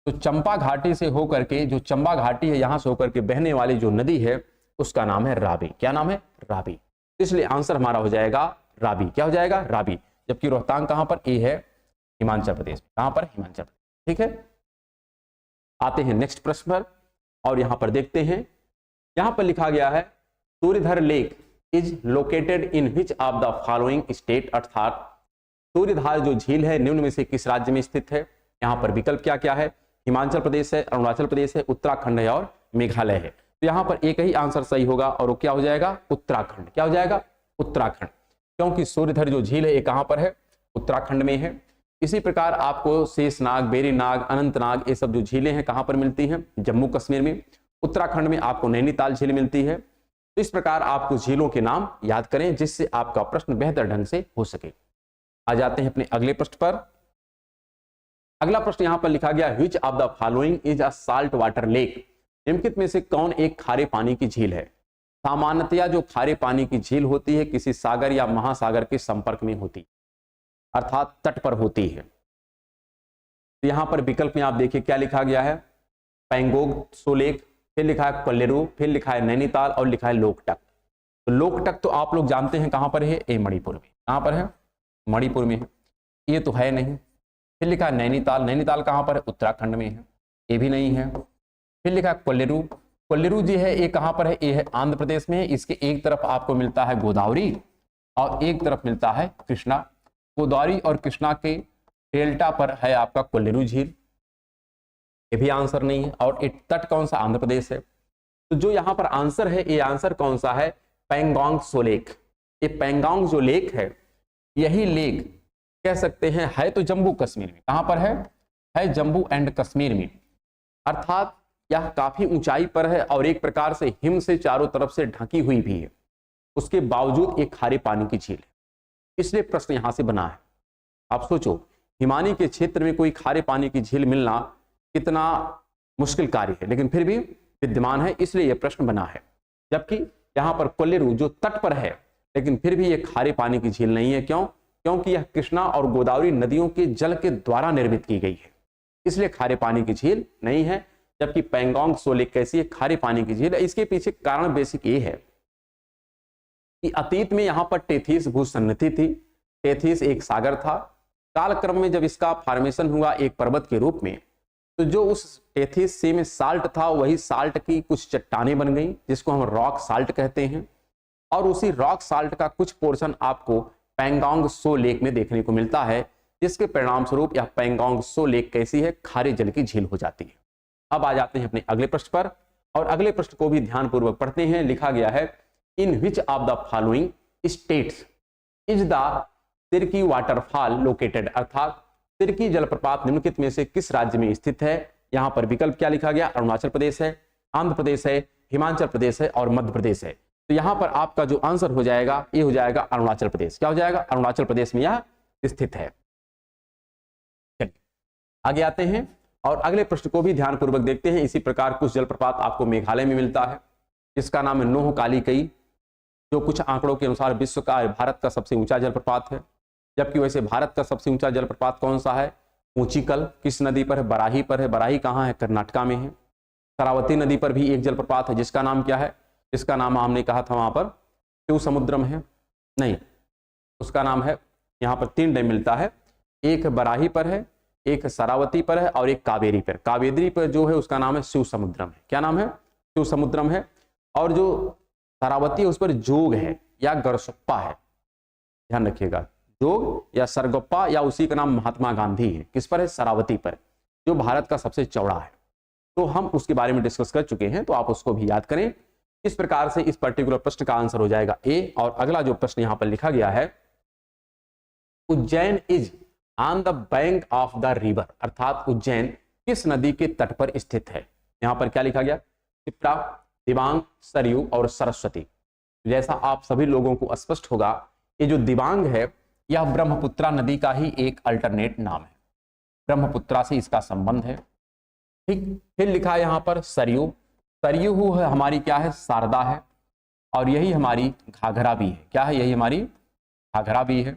तो चंपा घाटी से होकर के, जो चंबा घाटी है यहां से होकर के बहने वाली जो नदी है उसका नाम है रावी। क्या नाम है? रावी। इसलिए आंसर हमारा हो जाएगा रावी। क्या हो जाएगा? रावी। जबकि रोहतांग कहां पर? ये है हिमाचल प्रदेश। कहां पर? हिमाचल प्रदेश। ठीक है, आते हैं नेक्स्ट प्रश्न पर और यहां पर देखते हैं। यहां पर लिखा गया है Suryadhar lake is located in which of the following state. अर्थात सूर्यधार जो झील है निम्न में से किस राज्य में स्थित है? यहां पर विकल्प क्या क्या है? हिमाचल प्रदेश है, अरुणाचल प्रदेश है, उत्तराखंड है और मेघालय है। तो यहां पर एक ही आंसर सही होगा और वो क्या हो जाएगा? उत्तराखंड। क्या हो जाएगा? उत्तराखंड। क्योंकि सूर्यधर जो झील है ये कहां पर है? उत्तराखंड में है। इसी प्रकार आपको शेषनाग, बेरीनाग, अनंतनाग ये सब जो झीलें हैं कहां पर मिलती हैं? जम्मू कश्मीर में। उत्तराखंड में आपको नैनीताल झील मिलती है। तो इस प्रकार आपको झीलों के नाम याद करें जिससे आपका प्रश्न बेहतर ढंग से हो सके। आ जाते हैं अपने अगले प्रश्न पर। अगला प्रश्न यहां पर लिखा गया which of the following is a salt water lake. निम्नलिखित में से कौन एक खारे पानी की झील है? सामान्यतया जो खारे पानी की झील होती है किसी सागर या महासागर के संपर्क में होती है, अर्थात तट पर होती है। तो यहां पर विकल्प में आप देखिए क्या लिखा गया है? पैंगोंग त्सो लेक, फिर लिखा है कोल्लेरू, फिर लिखा है नैनीताल और लिखा है लोकटक। तो लोकटक तो आप लोग जानते हैं कहां पर है, ये मणिपुर में। कहां पर है, मणिपुर में है, ये तो है नहीं। फिर लिखा है नैनीताल, नैनीताल कहां पर है, उत्तराखंड में है, ये भी नहीं है। फिर लिखा है कोल्लेरू, कोल्लेरू जी है, ये कहां पर है, ये है आंध्र प्रदेश में। इसके एक तरफ आपको मिलता है गोदावरी और एक तरफ मिलता है कृष्णा। गोदावरी और कृष्णा के डेल्टा पर है आपका कोल्लेरू झील, ये भी आंसर नहीं है। और एक तट कौन सा, आंध्र प्रदेश है। तो जो यहाँ पर आंसर है, ये आंसर कौन सा है, पैंगोंग त्सो लेक। ये पैंगोंग जो लेक है, यही लेक कह सकते हैं है तो जम्मू कश्मीर में। कहां पर है जम्मू एंड कश्मीर में। अर्थात यह काफी ऊंचाई पर है और एक प्रकार से हिम से चारों तरफ से ढकी हुई भी है, उसके बावजूद एक खारे पानी की झील है। इसलिए प्रश्न यहां से बना है। आप सोचो, हिमानी के क्षेत्र में कोई खारे पानी की झील मिलना कितना मुश्किल कार्य है, लेकिन फिर भी विद्यमान है, इसलिए यह प्रश्न बना है। जबकि यहाँ पर कोल्लेरू जो तट पर है, लेकिन फिर भी यह खारे पानी की झील नहीं है। क्यों? क्योंकि यह कृष्णा और गोदावरी नदियों के जल के द्वारा निर्मित की गई है, इसलिए खारे पानी की झील नहीं है। जबकि पैंगोंग त्सो लेक कैसी है, खारे पानी की झील है। इसके पीछे कारण बेसिक ये है कि अतीत में यहाँ पर टेथिस भूसन्निधि थी। टेथिस एक सागर था। कालक्रम में जब इसका फॉर्मेशन हुआ एक पर्वत के रूप में, तो जो उस टेथिस सी में साल्ट था, वही साल्ट की कुछ चट्टानें बन गई, जिसको हम रॉक साल्ट कहते हैं। और उसी रॉक साल्ट का कुछ पोर्शन आपको पैंगोंग त्सो लेक में देखने को मिलता है, जिसके परिणाम स्वरूप यह पैंगोंग त्सो लेक कैसी है, खारे जल की झील हो जाती है। अब आ जाते हैं अपने अगले प्रश्न पर, और अगले प्रश्न को भी ध्यानपूर्वक पढ़ते हैं। लिखा गया है, in which of the following states is the Tirki waterfall located. अर्थात तिरकी जलप्रपात निम्नलिखित में से किस राज्य में स्थित है। यहां पर विकल्प क्या लिखा गया, अरुणाचल प्रदेश है, आंध्र प्रदेश है, हिमाचल प्रदेश है और मध्य प्रदेश है। तो यहां पर आपका जो आंसर हो जाएगा, ये हो जाएगा अरुणाचल प्रदेश। क्या हो जाएगा, अरुणाचल प्रदेश में यह स्थित है। आगे आते हैं और अगले प्रश्न को भी ध्यानपूर्वक देखते हैं। इसी प्रकार कुछ जलप्रपात आपको मेघालय में मिलता है, जिसका नाम है नोह काली कई, जो कुछ आंकड़ों के अनुसार विश्व का, भारत का सबसे ऊंचा जलप्रपात है। जबकि वैसे भारत का सबसे ऊंचा जलप्रपात कौन सा है, ऊंचीकल। किस नदी पर है, बराही पर है। बराही कहाँ है, कर्नाटका में है। शरावती नदी पर भी एक जलप्रपात है, जिसका नाम क्या है, जिसका नाम हमने कहा था वहां पर शिव समुद्रम है, नहीं, उसका नाम है, यहाँ पर 3 डैम मिलता है, एक बराही पर है, एक शरावती पर है और एक कावेरी पर। कावेरी पर जो है उसका नाम है शिव समुद्रम है। क्या नाम है, शिव समुद्रम है। और जो शरावती है उस पर जोग है या गरसप्पा है, ध्यान रखिएगा, जोग या सरगप्पा या उसी का नाम महात्मा गांधी है। किस पर है, शरावती पर, जो भारत का सबसे चौड़ा है। तो हम उसके बारे में डिस्कस कर चुके हैं, तो आप उसको भी याद करें। इस प्रकार से इस पर्टिकुलर प्रश्न का आंसर हो जाएगा ए। और अगला जो प्रश्न यहां पर लिखा गया है, Ujjain is on the bank of the river. अर्थात उज्जैन किस नदी के तट पर स्थित है। यहां पर क्या लिखा गया, क्षिप्रा, दिबांग, सरयू और सरस्वती। जैसा आप सभी लोगों को स्पष्ट होगा, ये जो दिबांग है यह ब्रह्मपुत्रा नदी का ही एक अल्टरनेट नाम है, ब्रह्मपुत्रा से इसका संबंध है। ठीक, फिर लिखा है यहां पर सरयू। सरयू है हमारी क्या है, शारदा है, और यही हमारी घाघरा भी है। क्या है, यही हमारी घाघरा भी है।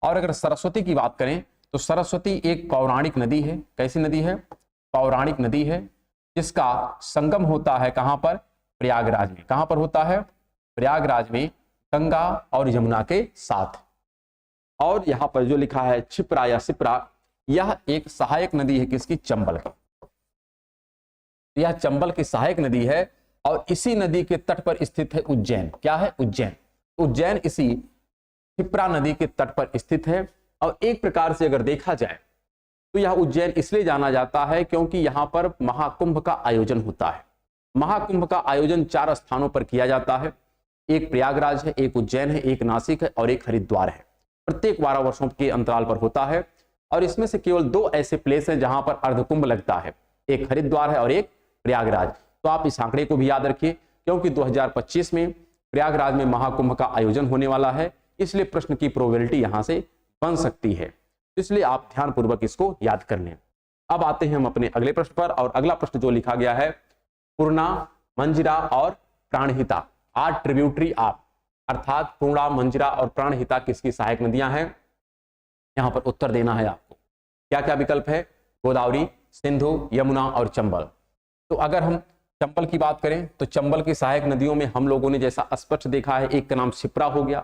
और अगर सरस्वती की बात करें तो सरस्वती एक पौराणिक नदी है। कैसी नदी है, पौराणिक नदी है, जिसका संगम होता है कहां पर, प्रयागराज में। कहां पर होता है, प्रयागराज में, गंगा और यमुना के साथ। और यहां पर जो लिखा है क्षिप्रा या सिप्रा, यह एक सहायक नदी है किसकी, चंबल की। यह चंबल की सहायक नदी है और इसी नदी के तट पर स्थित है उज्जैन। क्या है, उज्जैन। उज्जैन इसी क्षिप्रा नदी के तट पर स्थित है। और एक प्रकार से अगर देखा जाए तो यह उज्जैन इसलिए जाना जाता है क्योंकि यहां पर महाकुंभ का आयोजन होता है। महाकुंभ का आयोजन 4 स्थानों पर किया जाता है। एक प्रयागराज है, एक उज्जैन है, एक नासिक है और एक हरिद्वार है। प्रत्येक 12 वर्षों के अंतराल पर होता है। और इसमें से केवल 2 ऐसे प्लेस हैं जहां पर अर्धकुंभ लगता है, एक हरिद्वार है और एक प्रयागराज। तो आप इस आंकड़े को भी याद रखिए, क्योंकि 2025 में प्रयागराज में महाकुंभ का आयोजन होने वाला है, इसलिए प्रश्न की प्रोबेबिलिटी यहां से बन सकती है। इसलिए आप ध्यानपूर्वक इसको याद कर लें। अब आते हैं हम अपने अगले प्रश्न पर, और अगला प्रश्न जो लिखा गया है, पूर्णा, मंजिरा और प्राणहिता आर ट्रिब्यूटरी ऑफ। अर्थात पूर्णा, मंजिरा और प्राणहिता किसकी सहायक नदियां हैं। यहां पर उत्तर देना है आपको। क्या क्या विकल्प है, गोदावरी, सिंधु, यमुना और चंबल। तो अगर हम चंबल की बात करें तो चंबल की सहायक नदियों में हम लोगों ने जैसा स्पष्ट देखा है, एक का नाम शिप्रा हो गया,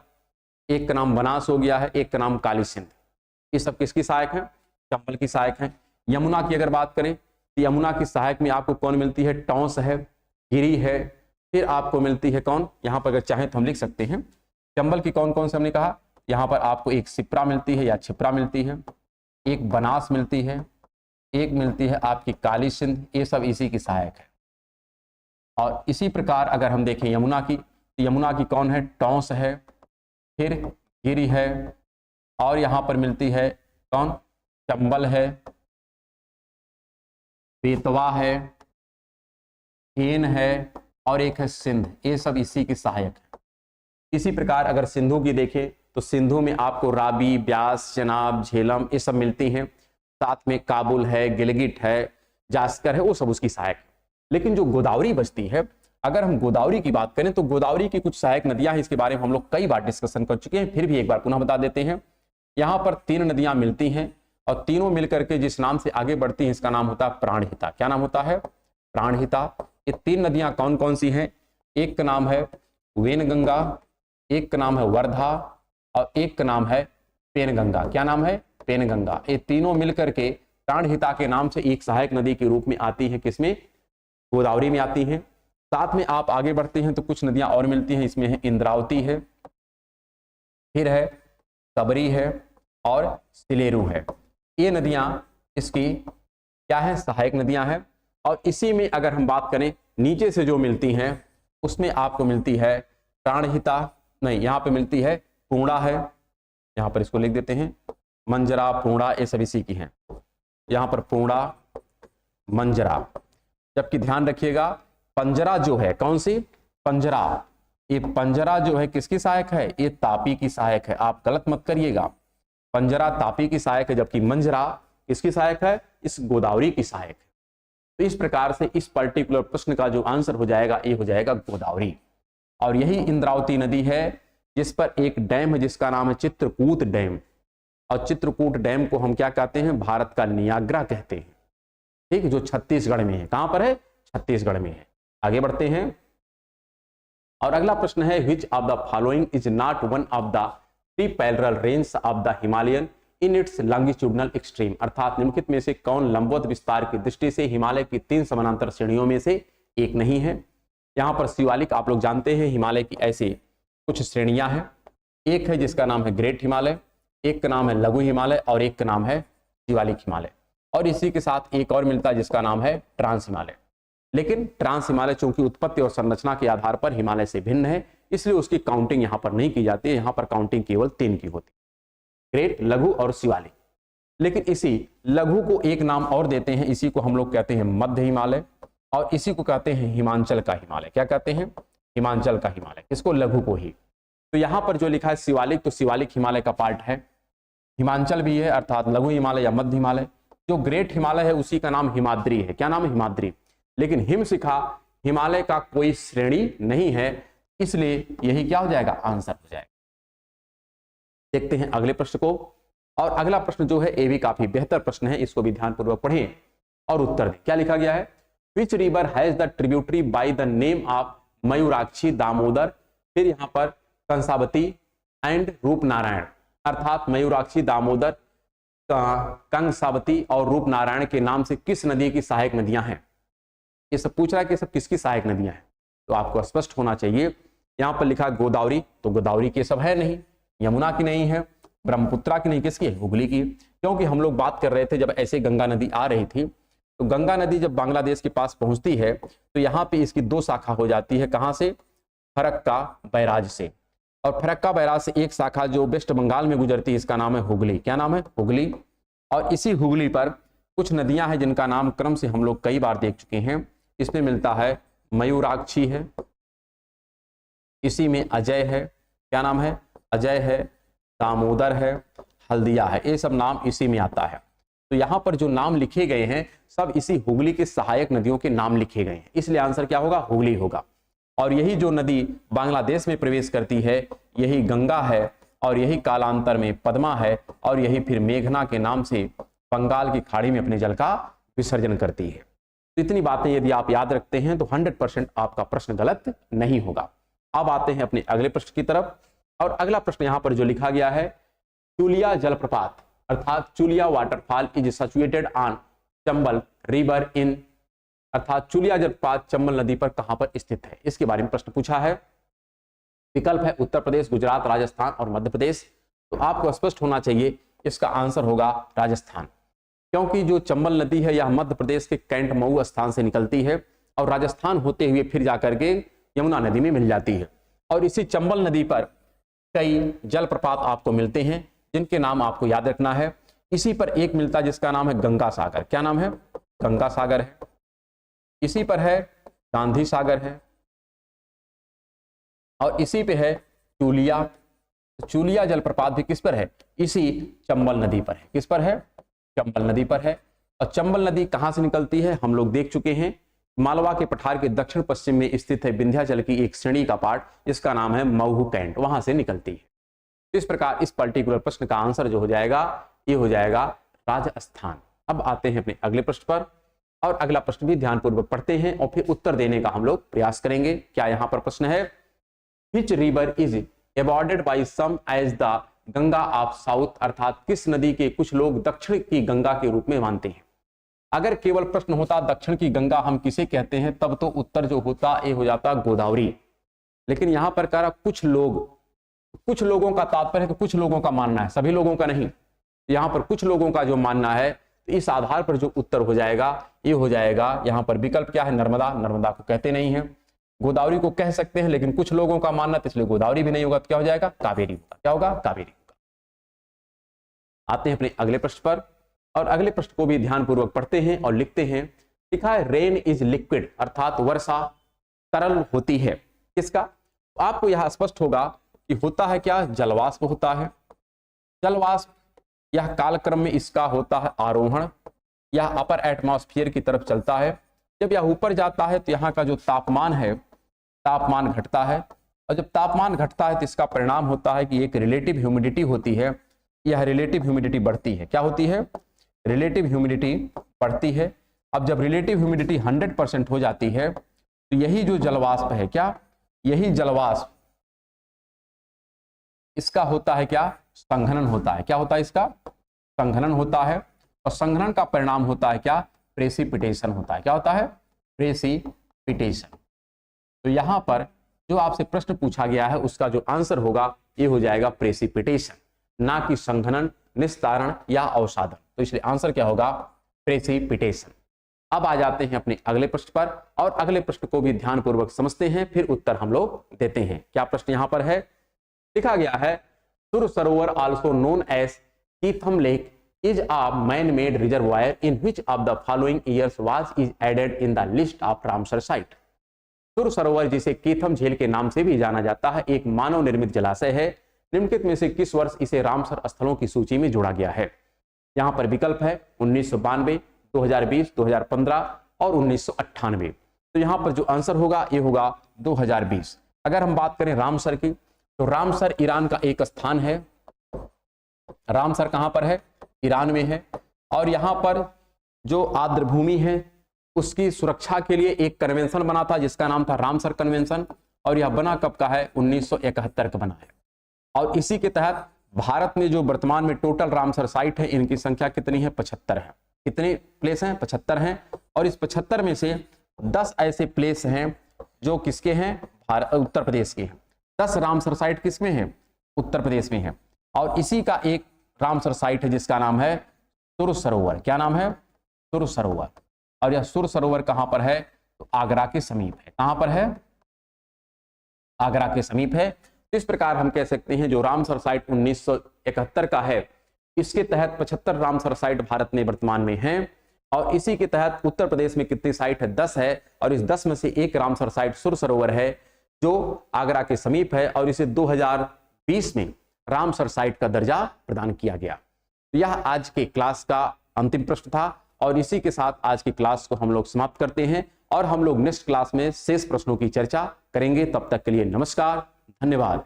एक का नाम बनास हो गया है, एक का नाम काली सिंध। ये सब किसकी सहायक है? चंबल की सहायक है। यमुना की अगर बात करें तो यमुना की सहायक में आपको कौन मिलती है? टॉस है, गिरी है, फिर आपको मिलती है कौन, यहां पर अगर चाहें तो हम लिख सकते हैं चंबल की कौन कौन से हमने कहा, यहां पर आपको एक शिप्रा मिलती है या छिप्रा मिलती है, एक बनास मिलती है, एक मिलती है आपकी काली सिंध, ये सब इसी की सहायक है। और इसी प्रकार अगर हम देखें यमुना की, तो यमुना की कौन है? टॉस है, फिर गिरी है, और यहां पर मिलती है कौन? चंबल है, बेतवा है, केन है, और एक है सिंध। ये सब इसी की सहायक है। इसी प्रकार अगर सिंधु की देखें तो सिंधु में आपको राबी, ब्यास, चनाब, झेलम ये सब मिलती हैं। साथ में काबुल है, गिलगिट है, जास्कर है, वो सब उसकी सहायक है। लेकिन जो गोदावरी बचती है, अगर हम गोदावरी की बात करें तो गोदावरी की कुछ सहायक नदियां हैं, इसके बारे में हम लोग कई बार डिस्कशन कर चुके हैं, फिर भी एक बार पुनः बता देते हैं। यहाँ पर 3 नदियां मिलती हैं और तीनों मिलकर के जिस नाम से आगे बढ़ती हैं इसका नाम होता है प्राणहिता। क्या नाम होता है? प्राणहिता। ये 3 नदियां कौन कौन सी हैं? एक का नाम है वेनगंगा, एक का नाम है वर्धा, और एक का नाम है पेनगंगा। क्या नाम है? पेनगंगा। ये तीनों मिलकर के प्राणहिता के नाम से एक सहायक नदी के रूप में आती है। किसमें? गोदावरी में आती हैं। साथ में आप आगे बढ़ते हैं तो कुछ नदियां और मिलती हैं, इसमें है इंद्रावती है, फिर है सबरी है, और सिलेरू है। ये नदियां इसकी क्या है? सहायक नदियां हैं। और इसी में अगर हम बात करें नीचे से जो मिलती हैं उसमें आपको मिलती है प्राणहिता, नहीं यहाँ पे मिलती है पूर्णा है, यहाँ पर इसको लिख देते हैं मंजरा, पूर्णा, ये सब इसी की हैं। यहाँ पर पूर्णा, मंजरा। जबकि ध्यान रखिएगा पंजरा जो है, कौन सी? पंजरा। ये पंजरा जो है किसकी सहायक है? ये तापी की सहायक है। आप गलत मत करिएगा, पंजरा तापी की सहायक है, जबकि मंजरा किसकी सहायक है? इस गोदावरी की सहायक है। तो इस प्रकार से इस पर्टिकुलर प्रश्न का जो आंसर हो जाएगा ये हो जाएगा गोदावरी। और यही इंद्रावती नदी है जिस पर एक डैम है जिसका नाम है चित्रकूट डैम। और चित्रकूट डैम को हम क्या कहते हैं? भारत का नियाग्रा कहते हैं। ठीक, जो छत्तीसगढ़ में है। कहां पर है? छत्तीसगढ़ में है। आगे बढ़ते हैं और अगला प्रश्न है which of the following is not one of the 3 parallel range of the Himalayan in its longitudinal extreme. अर्थात निम्नलिखित में से कौन लंबवत विस्तार की दृष्टि से हिमालय की 3 समानांतर श्रेणियों में से एक नहीं है? यहाँ पर शिवालिक आप लोग जानते हैं हिमालय की ऐसी कुछ श्रेणियां हैं। एक है जिसका नाम है ग्रेट हिमालय, एक का नाम है लघु हिमालय, और एक का नाम है शिवालिक हिमालय। और इसी के साथ एक और मिलता है जिसका नाम है ट्रांस हिमालय। लेकिन ट्रांस हिमालय चूंकि उत्पत्ति और संरचना के आधार पर हिमालय से भिन्न है, इसलिए उसकी काउंटिंग यहाँ पर नहीं की जाती है। यहाँ पर काउंटिंग केवल 3 की होती है, ग्रेट, लघु और शिवालिक। लेकिन इसी लघु को एक नाम और देते हैं, इसी को हम लोग कहते हैं मध्य हिमालय, और इसी को कहते हैं हिमांचल का हिमालय। क्या कहते हैं? हिमांचल का हिमालय। किसको? लघु को ही। तो यहाँ पर जो लिखा है शिवालिक, तो शिवालिक हिमालय का पार्ट है। हिमांचल भी है, अर्थात लघु हिमालय या मध्य हिमालय। जो ग्रेट हिमालय है उसी का नाम हिमाद्री है। क्या नाम है? हिमाद्री। लेकिन हिमशिखा हिमालय का कोई श्रेणी नहीं है, इसलिए यही क्या हो जाएगा? आंसर हो जाएगा। देखते हैं अगले प्रश्न को। और अगला प्रश्न जो है ये भी काफी बेहतर प्रश्न है, इसको भी ध्यानपूर्वक पढ़ें और उत्तर दें। क्या लिखा गया है? Which river has the tributary by the name of Mayurakshi, Damodar, फिर यहाँ पर कंसावती एंड रूपनारायण। अर्थात मयूराक्षी, दामोदर, कंसावती और रूपनारायण के नाम से किस नदी की सहायक नदियां हैं? ये सब पूछ रहा है कि सब किसकी सहायक नदियां हैं, तो आपको स्पष्ट होना चाहिए। यहाँ पर लिखा गोदावरी, तो गोदावरी की सब है नहीं, यमुना की नहीं है, ब्रह्मपुत्रा की नहीं, किसकी है? हुगली की। क्योंकि हम लोग बात कर रहे थे जब ऐसे गंगा नदी आ रही थी, तो गंगा नदी जब बांग्लादेश के पास पहुंचती है तो यहाँ पे इसकी 2 शाखा हो जाती है। कहाँ से? फरक्का बैराज से। और फरक्का बैराज से एक शाखा जो वेस्ट बंगाल में गुजरती है, इसका नाम है हुगली। क्या नाम है? हुगली। और इसी हुगली पर कुछ नदियां हैं जिनका नाम क्रम से हम लोग कई बार देख चुके हैं। इसमें मिलता है मयूराक्षी है, इसी में अजय है। क्या नाम है? अजय है, दामोदर है, हल्दिया है। ये सब नाम इसी में आता है। तो यहाँ पर जो नाम लिखे गए हैं सब इसी हुगली के सहायक नदियों के नाम लिखे गए हैं, इसलिए आंसर क्या होगा? हुगली होगा। और यही जो नदी बांग्लादेश में प्रवेश करती है यही गंगा है, और यही कालांतर में पद्मा है, और यही फिर मेघना के नाम से बंगाल की खाड़ी में अपने जल का विसर्जन करती है। तो इतनी बातें यदि आप याद रखते हैं तो 100% आपका प्रश्न गलत नहीं होगा। अब आते हैं अपने अगले प्रश्न की तरफ, और अगला प्रश्न यहां पर जो लिखा गया है, चूलिया जलप्रपात अर्थात Chulia waterfall is situated on Chambal river in, अर्थात चूलिया जलप्रपात चंबल नदी पर कहां पर स्थित है, इसके बारे में प्रश्न पूछा है। विकल्प है उत्तर प्रदेश, गुजरात, राजस्थान और मध्य प्रदेश। तो आपको स्पष्ट होना चाहिए, इसका आंसर होगा राजस्थान, क्योंकि जो चंबल नदी है यह मध्य प्रदेश के कैंट मऊ स्थान से निकलती है और राजस्थान होते हुए फिर जाकर के यमुना नदी में मिल जाती है। और इसी चंबल नदी पर कई जलप्रपात आपको मिलते हैं जिनके नाम आपको याद रखना है। इसी पर एक मिलता है जिसका नाम है गंगा सागर। क्या नाम है? गंगा सागर है। इसी पर है गांधी सागर है, और इसी पे है चूलिया। चूलिया जलप्रपात भी किस पर है? इसी चंबल नदी पर है। किस पर है? चंबल नदी पर है। और चंबल नदी कहां से निकलती है हम लोग देख चुके हैं, मालवा के पठार के दक्षिण पश्चिम में स्थित है विंध्याचल की एक श्रेणी का पार्ट जिसका नाम है महू कैंट, वहां से निकलती है। इस प्रकार इस पर्टिकुलर प्रश्न का आंसर जो हो जाएगा ये हो जाएगा राजस्थान। अब आते हैं अपने अगले प्रश्न पर, और अगला प्रश्न भी ध्यानपूर्वक पढ़ते हैं और फिर उत्तर देने का हम लोग प्रयास करेंगे। क्या यहां पर प्रश्न है, which river is awarded by some as the Ganga of south, अर्थात किस नदी के कुछ लोग दक्षिण की गंगा के रूप में मानते हैं। अगर केवल प्रश्न होता दक्षिण की गंगा हम किसे कहते हैं तब तो उत्तर जो होता ये हो जाता गोदावरी, लेकिन यहां पर कह रहा कुछ लोग, कुछ लोगों का तात्पर्य है कि कुछ लोगों का मानना है, सभी लोगों का नहीं। यहां पर कुछ लोगों का जो मानना है तो इस आधार पर जो उत्तर हो जाएगा ये हो जाएगा, यहां पर विकल्प क्या है, नर्मदा। नर्मदा को कहते नहीं है, गोदावरी को कह सकते हैं लेकिन कुछ लोगों का मानना, तो इसलिए गोदावरी भी नहीं होगा, तो क्या हो जाएगा, कावेरी होगा। क्या होगा? कावेरी होगा। आते हैं अपने अगले प्रश्न पर, और अगले प्रश्न को भी ध्यानपूर्वक पढ़ते हैं और लिखते हैं। लिखा है रेन इज लिक्विड, अर्थात वर्षा तरल होती है। किसका? आपको यह स्पष्ट होगा कि होता है क्या, जलवाष्प होता है। जलवाष्प यह कालक्रम में इसका होता है आरोहण, यह अपर एटमॉस्फेयर की तरफ चलता है। जब यह ऊपर जाता है तो यहाँ का जो तापमान है, तापमान घटता है, और जब तापमान घटता है तो इसका परिणाम होता है कि एक रिलेटिव ह्यूमिडिटी होती है, यह रिलेटिव ह्यूमिडिटी बढ़ती है। क्या होती है? रिलेटिव ह्यूमिडिटी बढ़ती है। अब जब रिलेटिव ह्यूमिडिटी 100% हो जाती है तो यही जो जलवाष्प है, क्या यही जलवाष्प इसका होता है क्या, संघनन होता है। क्या होता है? इसका संघनन होता है, और संघनन का परिणाम होता है क्या, प्रेसिपिटेशन होता है। क्या होता है? प्रेसिपिटेशन। तो यहां पर जो आपसे प्रश्न पूछा गया है उसका जो आंसर होगा ये हो जाएगा प्रेसिपिटेशन, ना कि संघनन, निस्तारण या अवसादन। तो इसलिए आंसर क्या होगा, प्रेसिपिटेशन। अब आ जाते हैं अपने अगले प्रश्न पर, और अगले प्रश्न को भी ध्यानपूर्वक समझते हैं फिर उत्तर हम लोग देते हैं। क्या प्रश्न यहां पर है, लिखा गया है Sur Sarovar also known as Keetham lake is a man made reservoir in which of the following years was is added in the list of Ramsar site. Sur Sarovar जिसे कीथम झील के नाम से भी जाना जाता है एक मानव निर्मित जलाशय है, निम्नलिखित में से किस वर्ष इसे रामसर स्थलों की सूची में जोड़ा गया है। यहां पर विकल्प है 1992, 2020, 2015 और 1998। तो यहां पर जो आंसर होगा ये होगा 2020। अगर हम बात करें रामसर की, तो रामसर ईरान का एक स्थान है। रामसर कहां पर है? ईरान में है। और यहां पर जो आर्द्रभूमि है उसकी सुरक्षा के लिए एक कन्वेंशन बना था जिसका नाम था रामसर कन्वेंशन, और यह बना कब का है, 1971 का बना है। और इसी के तहत भारत में जो वर्तमान में टोटल रामसर साइट है इनकी संख्या कितनी है, 75 है। कितने प्लेस हैं? 75 हैं। और इस 75 में से 10 ऐसे प्लेस हैं जो किसके हैं, उत्तर प्रदेश के हैं। 10 रामसर साइट किसमें है, उत्तर प्रदेश में है। और इसी का एक रामसर साइट है जिसका नाम है सुर सरोवर। क्या नाम है? सुर सरोवर। और यह सुर सरोवर कहां पर है, तो आगरा के समीप है। कहां पर है? आगरा के समीप है। इस प्रकार हम कह सकते हैं जो रामसर साइट 1971 का है इसके तहत 75 रामसर साइट भारत में वर्तमान में हैं, और इसी के तहत उत्तर प्रदेश में कितनी साइट है, 10 है। और इस 10 में से एक रामसर साइट सुर सरोवर है जो आगरा के समीप है, और इसे 2020 में रामसर साइट का दर्जा प्रदान किया गया। तो यह आज के क्लास का अंतिम प्रश्न था, और इसी के साथ आज की क्लास को हम लोग समाप्त करते हैं, और हम लोग नेक्स्ट क्लास में शेष प्रश्नों की चर्चा करेंगे। तब तक के लिए नमस्कार, धन्यवाद।